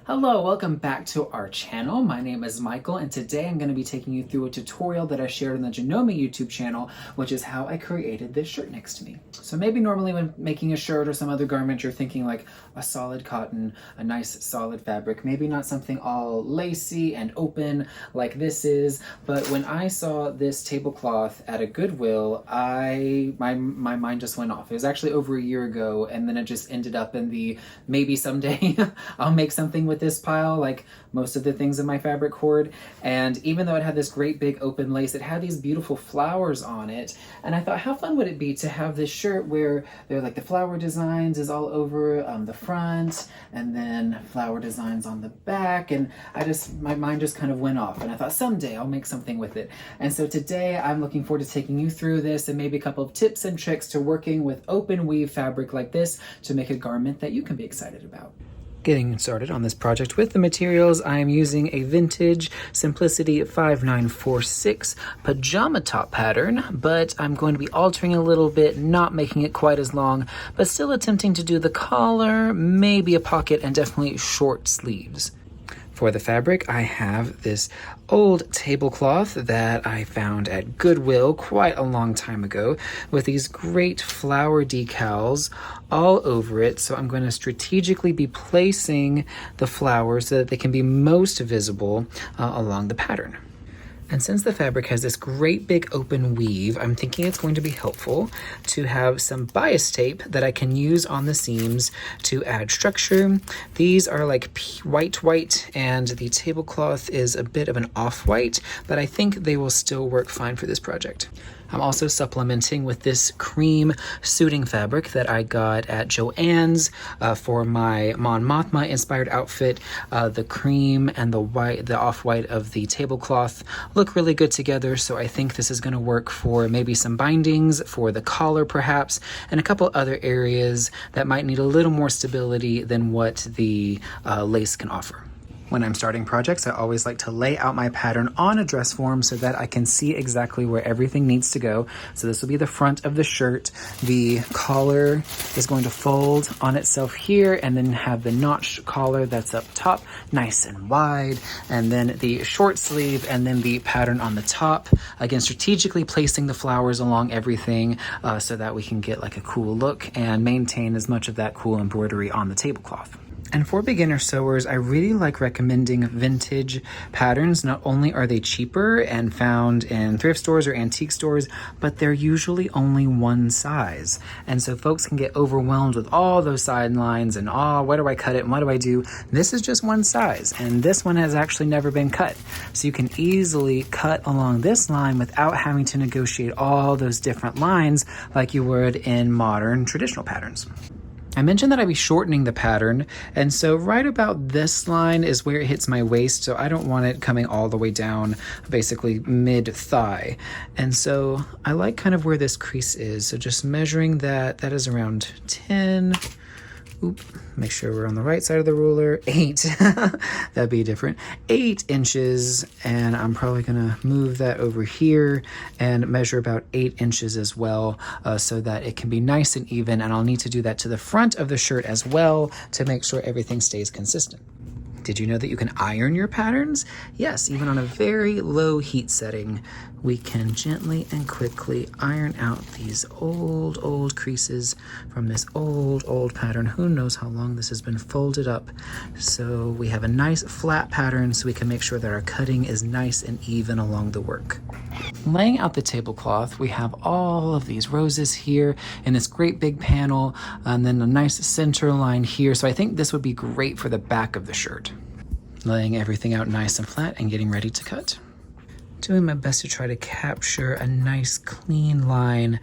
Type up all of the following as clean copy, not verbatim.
Hello, welcome back to our channel. My name is Michael, and today I'm going to be taking you through a tutorial that I shared on the Janome YouTube channel, which is how I created this shirt next to me. So maybe normally when making a shirt or some other garment, you're thinking like a solid cotton, a nice solid fabric, maybe not something all lacy and open like this is, but when I saw this tablecloth at a Goodwill, my mind just went off. It was actually over a year ago, and then it just ended up in the maybe someday I'll make something with this pile, like most of the things in my fabric hoard. And even though it had this great big open lace, it had these beautiful flowers on it. And I thought, how fun would it be to have this shirt where they're like the flower designs is all over the front, and then flower designs on the back. And my mind just kind of went off, and I thought someday I'll make something with it. And so today I'm looking forward to taking you through this and maybe a couple of tips and tricks to working with open weave fabric like this to make a garment that you can be excited about. Getting started on this project with the materials, I am using a vintage Simplicity 5946 pajama top pattern, but I'm going to be altering a little bit, not making it quite as long, but still attempting to do the collar, maybe a pocket, and definitely short sleeves. For the fabric, I have this old tablecloth that I found at Goodwill quite a long time ago with these great flower decals all over it. So I'm going to strategically be placing the flowers so that they can be most visible along the pattern. And since the fabric has this great big open weave, I'm thinking it's going to be helpful to have some bias tape that I can use on the seams to add structure. These are like white, and the tablecloth is a bit of an off-white, but I think they will still work fine for this project. I'm also supplementing with this cream suiting fabric that I got at Joann's for my Mon Mothma inspired outfit. The cream and the off-white of the tablecloth look really good together, so I think this is going to work for maybe some bindings, for the collar perhaps, and a couple other areas that might need a little more stability than what the lace can offer. When I'm starting projects, I always like to lay out my pattern on a dress form so that I can see exactly where everything needs to go. So this will be the front of the shirt. The collar is going to fold on itself here and then have the notch collar that's up top, nice and wide, and then the short sleeve and then the pattern on the top. Again, strategically placing the flowers along everything so that we can get like a cool look and maintain as much of that cool embroidery on the tablecloth. And for beginner sewers, I really like recommending vintage patterns. Not only are they cheaper and found in thrift stores or antique stores, but they're usually only one size. And so folks can get overwhelmed with all those sidelines and, where do I cut it and what do I do? This is just one size, and this one has actually never been cut. So you can easily cut along this line without having to negotiate all those different lines like you would in modern traditional patterns. I mentioned that I'd be shortening the pattern, and so right about this line is where it hits my waist, so I don't want it coming all the way down, basically mid-thigh. And so I like kind of where this crease is, so just measuring that is around 10, make sure we're on the right side of the ruler, 8, that'd be different, 8 inches, and I'm probably gonna move that over here and measure about 8 inches as well, so that it can be nice and even, and I'll need to do that to the front of the shirt as well to make sure everything stays consistent. Did you know that you can iron your patterns? Yes, even on a very low heat setting, we can gently and quickly iron out these old creases from this old pattern. Who knows how long this has been folded up. So we have a nice flat pattern so we can make sure that our cutting is nice and even along the work. Laying out the tablecloth, we have all of these roses here in this great big panel, and then a nice center line here. So I think this would be great for the back of the shirt. Laying everything out nice and flat and getting ready to cut. Doing my best to try to capture a nice clean line,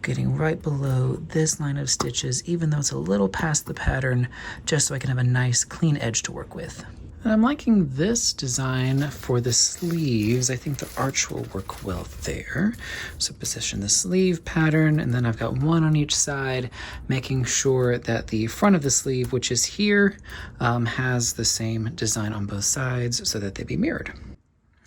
getting right below this line of stitches, even though it's a little past the pattern, just so I can have a nice clean edge to work with. And I'm liking this design for the sleeves. I think the arch will work well there. So position the sleeve pattern, and then I've got one on each side, making sure that the front of the sleeve, which is here, has the same design on both sides so that they be mirrored.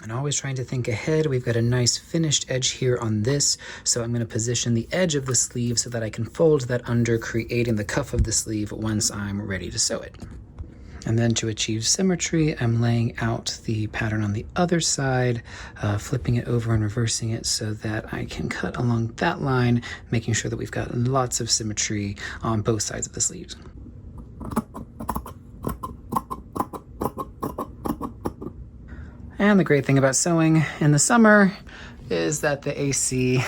And always trying to think ahead. We've got a nice finished edge here on this, so I'm going to position the edge of the sleeve so that I can fold that under, creating the cuff of the sleeve once I'm ready to sew it. And then to achieve symmetry, I'm laying out the pattern on the other side, flipping it over and reversing it so that I can cut along that line, making sure that we've got lots of symmetry on both sides of the sleeves. And the great thing about sewing in the summer is that the AC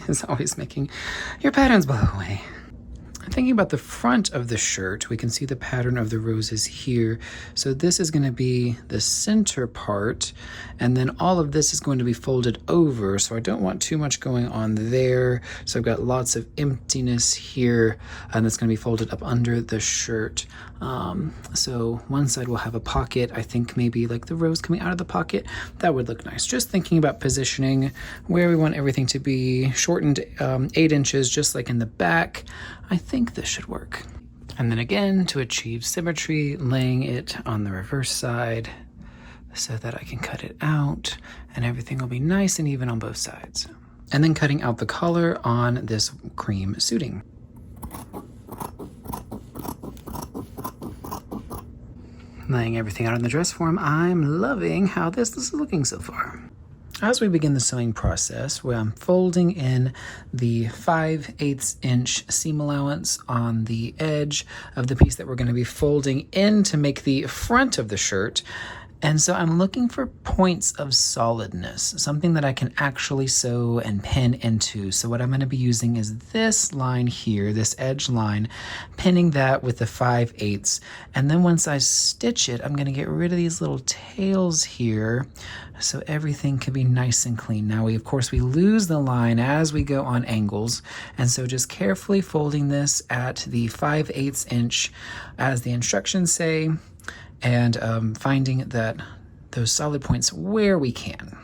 is always making your patterns blow away. Thinking about the front of the shirt, we can see the pattern of the roses here. So this is going to be the center part, and then all of this is going to be folded over. So I don't want too much going on there. So I've got lots of emptiness here, and that's going to be folded up under the shirt. So one side will have a pocket. I think maybe like the rose coming out of the pocket. That would look nice. Just thinking about positioning where we want everything to be, shortened 8 inches, just like in the back. I think this should work. And then again, to achieve symmetry, laying it on the reverse side so that I can cut it out and everything will be nice and even on both sides. And then cutting out the collar on this cream suiting. Laying everything out in the dress form, I'm loving how this is looking so far. As we begin the sewing process, where I'm folding in the 5/8 inch seam allowance on the edge of the piece that we're going to be folding in to make the front of the shirt. And so I'm looking for points of solidness, something that I can actually sew and pin into. So what I'm going to be using is this line here, this edge line, pinning that with the 5/8. And then once I stitch it, I'm going to get rid of these little tails here so everything can be nice and clean. Now of course we lose the line as we go on angles. And so just carefully folding this at the 5/8 inch as the instructions say, and finding that those solid points where we can.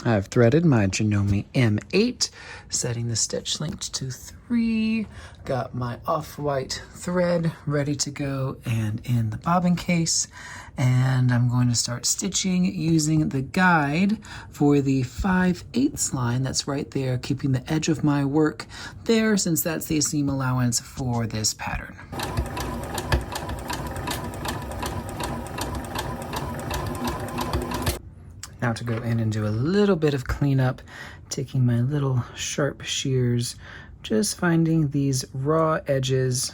I've threaded my Janome M8, setting the stitch length to 3, got my off-white thread ready to go and in the bobbin case, and I'm going to start stitching using the guide for the 5/8 line that's right there, keeping the edge of my work there since that's the seam allowance for this pattern. Now to go in and do a little bit of cleanup, taking my little sharp shears, just finding these raw edges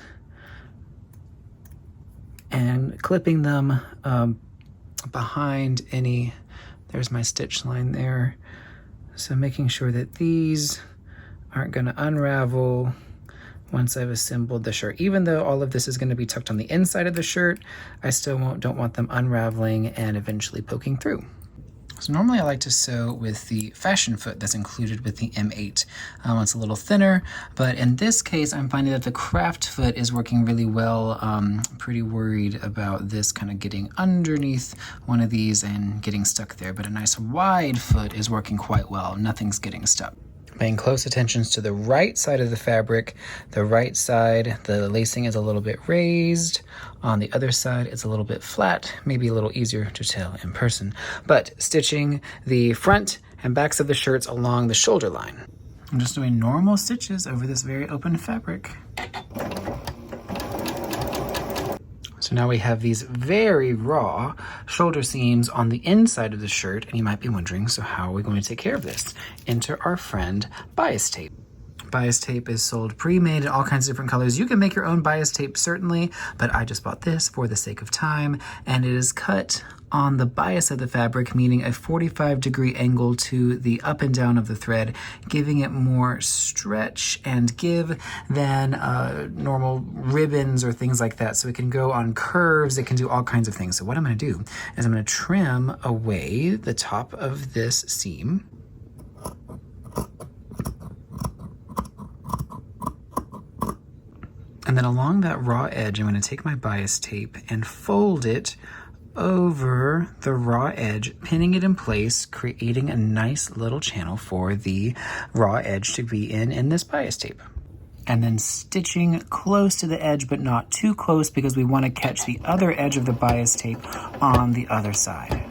and clipping them behind any, there's my stitch line there. So making sure that these aren't going to unravel once I've assembled the shirt. Even though all of this is going to be tucked on the inside of the shirt, I still don't want them unraveling and eventually poking through. So normally I like to sew with the fashion foot that's included with the M8. It's a little thinner, but in this case I'm finding that the craft foot is working really well. I'm pretty worried about this kind of getting underneath one of these and getting stuck there, but a nice wide foot is working quite well. Nothing's getting stuck. Paying close attention to the right side of the fabric. The right side, the lacing is a little bit raised. On the other side, it's a little bit flat, maybe a little easier to tell in person. But stitching the front and backs of the shirts along the shoulder line. I'm just doing normal stitches over this very open fabric. So now we have these very raw shoulder seams on the inside of the shirt, and you might be wondering, so how are we going to take care of this? Enter our friend bias tape. Bias tape is sold pre-made in all kinds of different colors. You can make your own bias tape, certainly, but I just bought this for the sake of time, and it is cut on the bias of the fabric, meaning a 45-degree angle to the up and down of the thread, giving it more stretch and give than normal ribbons or things like that. So it can go on curves, it can do all kinds of things. So what I'm going to do is I'm going to trim away the top of this seam. And then along that raw edge, I'm going to take my bias tape and fold it over the raw edge, pinning it in place, creating a nice little channel for the raw edge to be in this bias tape. And then stitching close to the edge, but not too close because we want to catch the other edge of the bias tape on the other side.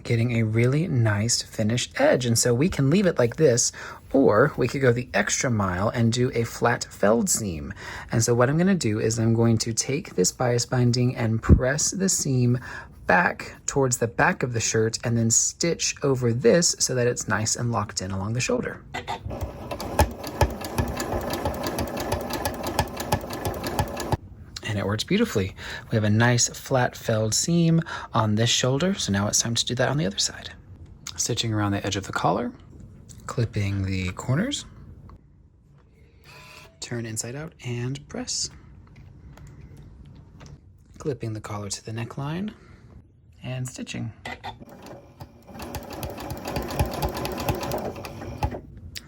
getting a really nice finished edge. And so we can leave it like this, or we could go the extra mile and do a flat felled seam. And so what I'm going to do is I'm going to take this bias binding and press the seam back towards the back of the shirt and then stitch over this so that it's nice and locked in along the shoulder. And it works beautifully. We have a nice flat felled seam on this shoulder, so now it's time to do that on the other side. Stitching around the edge of the collar, clipping the corners, turn inside out and press. Clipping the collar to the neckline and stitching.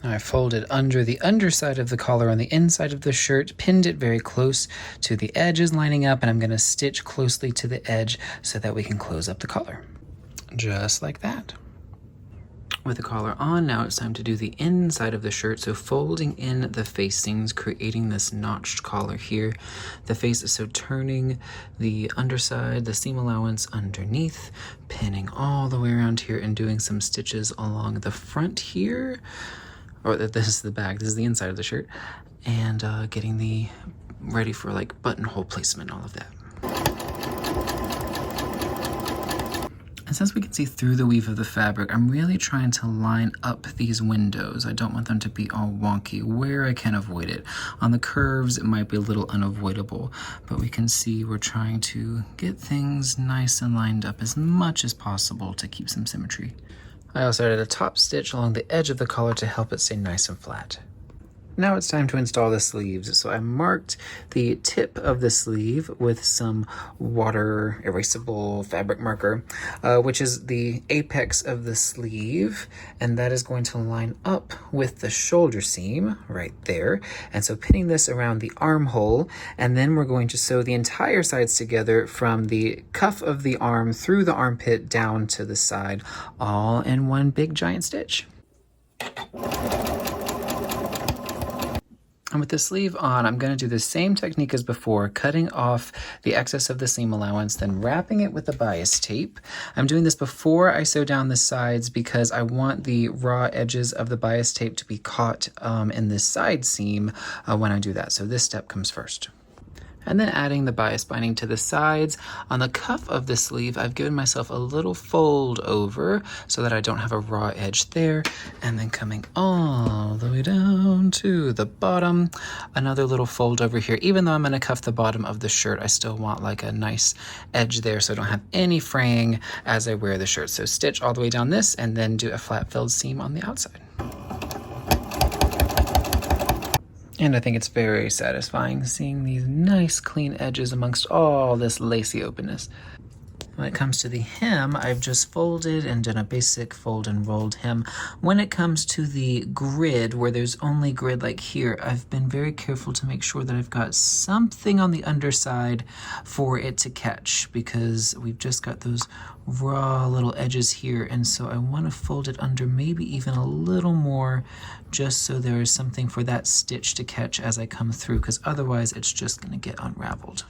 I folded under the underside of the collar on the inside of the shirt, pinned it very close to the edges lining up, and I'm going to stitch closely to the edge so that we can close up the collar. Just like that. With the collar on, now it's time to do the inside of the shirt, so folding in the facings, creating this notched collar here. The face, so turning the underside, the seam allowance underneath, pinning all the way around here and doing some stitches along the front here. Or this is the back, this is the inside of the shirt, and getting the ready for like buttonhole placement and all of that. And since we can see through the weave of the fabric, I'm really trying to line up these windows. I don't want them to be all wonky where I can avoid it. On the curves, it might be a little unavoidable, but we can see we're trying to get things nice and lined up as much as possible to keep some symmetry. I also added a top stitch along the edge of the collar to help it stay nice and flat. Now it's time to install the sleeves. So I marked the tip of the sleeve with some water erasable fabric marker, which is the apex of the sleeve, and that is going to line up with the shoulder seam right there. And so pinning this around the armhole, and then we're going to sew the entire sides together from the cuff of the arm through the armpit down to the side, all in one big giant stitch. And with the sleeve on, I'm going to do the same technique as before, cutting off the excess of the seam allowance, then wrapping it with the bias tape. I'm doing this before I sew down the sides because I want the raw edges of the bias tape to be caught in this side seam when I do that. So this step comes first. And then adding the bias binding to the sides. On the cuff of the sleeve, I've given myself a little fold over so that I don't have a raw edge there. And then coming all the way down to the bottom, another little fold over here. Even though I'm going to cuff the bottom of the shirt, I still want like a nice edge there so I don't have any fraying as I wear the shirt. So stitch all the way down this and then do a flat filled seam on the outside. And I think it's very satisfying seeing these nice clean edges amongst all this lacy openness. When it comes to the hem, I've just folded and done a basic fold and rolled hem. When it comes to the grid, where there's only grid like here, I've been very careful to make sure that I've got something on the underside for it to catch, because we've just got those raw little edges here, and so I want to fold it under maybe even a little more, just so there is something for that stitch to catch as I come through, because otherwise it's just going to get unraveled.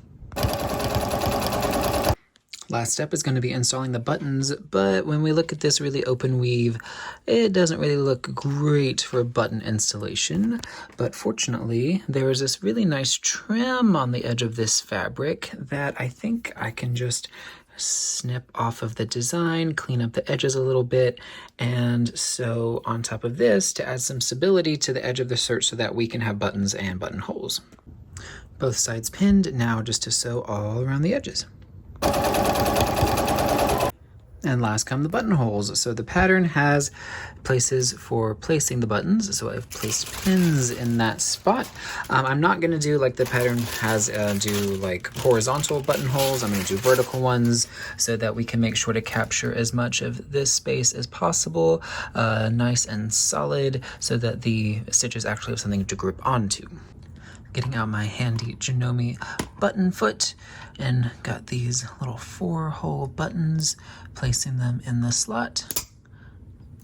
Last step is going to be installing the buttons, but when we look at this really open weave, it doesn't really look great for button installation. But fortunately, there is this really nice trim on the edge of this fabric that I think I can just snip off of the design, clean up the edges a little bit, and sew on top of this to add some stability to the edge of the shirt so that we can have buttons and buttonholes. Both sides pinned, now just to sew all around the edges. And last come the buttonholes. So the pattern has places for placing the buttons, so I've placed pins in that spot. I'm not going to do like the pattern has do like horizontal buttonholes. I'm going to do vertical ones so that we can make sure to capture as much of this space as possible, nice and solid, so that the stitches actually have something to grip onto. Getting out my handy Janome button foot and got these little 4-hole buttons, placing them in the slot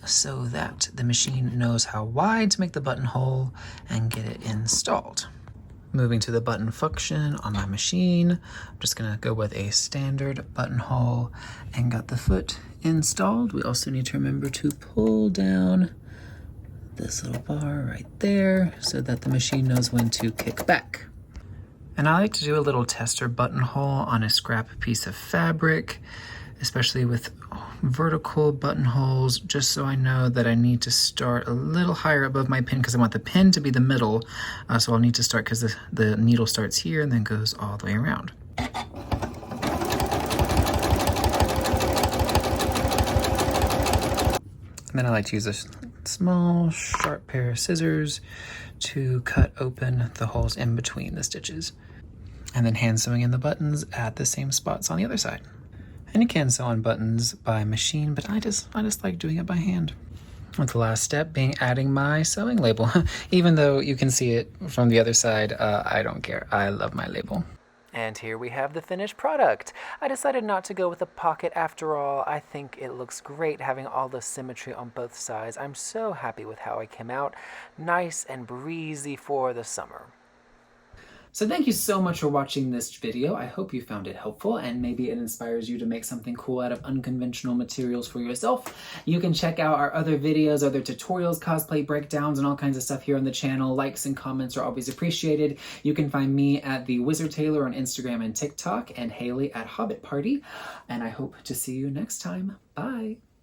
so that the machine knows how wide to make the buttonhole and get it installed. Moving to the button function on my machine, I'm just gonna go with a standard buttonhole and got the foot installed. We also need to remember to pull down this little bar right there so that the machine knows when to kick back. And I like to do a little tester buttonhole on a scrap piece of fabric, especially with vertical buttonholes, just so I know that I need to start a little higher above my pin because I want the pin to be the middle. So I'll need to start because the needle starts here and then goes all the way around. And then I like to use a small, sharp pair of scissors to cut open the holes in between the stitches. And then hand sewing in the buttons at the same spots on the other side. And you can sew on buttons by machine, but I just like doing it by hand. With the last step being adding my sewing label. Even though you can see it from the other side, I don't care. I love my label. And here we have the finished product. I decided not to go with a pocket after all. I think it looks great having all the symmetry on both sides. I'm so happy with how it came out. Nice and breezy for the summer. So thank you so much for watching this video. I hope you found it helpful and maybe it inspires you to make something cool out of unconventional materials for yourself. You can check out our other videos, other tutorials, cosplay breakdowns, and all kinds of stuff here on the channel. Likes and comments are always appreciated. You can find me at The Wizard Tailor on Instagram and TikTok, and Haley at Hobbit Party. And I hope to see you next time. Bye!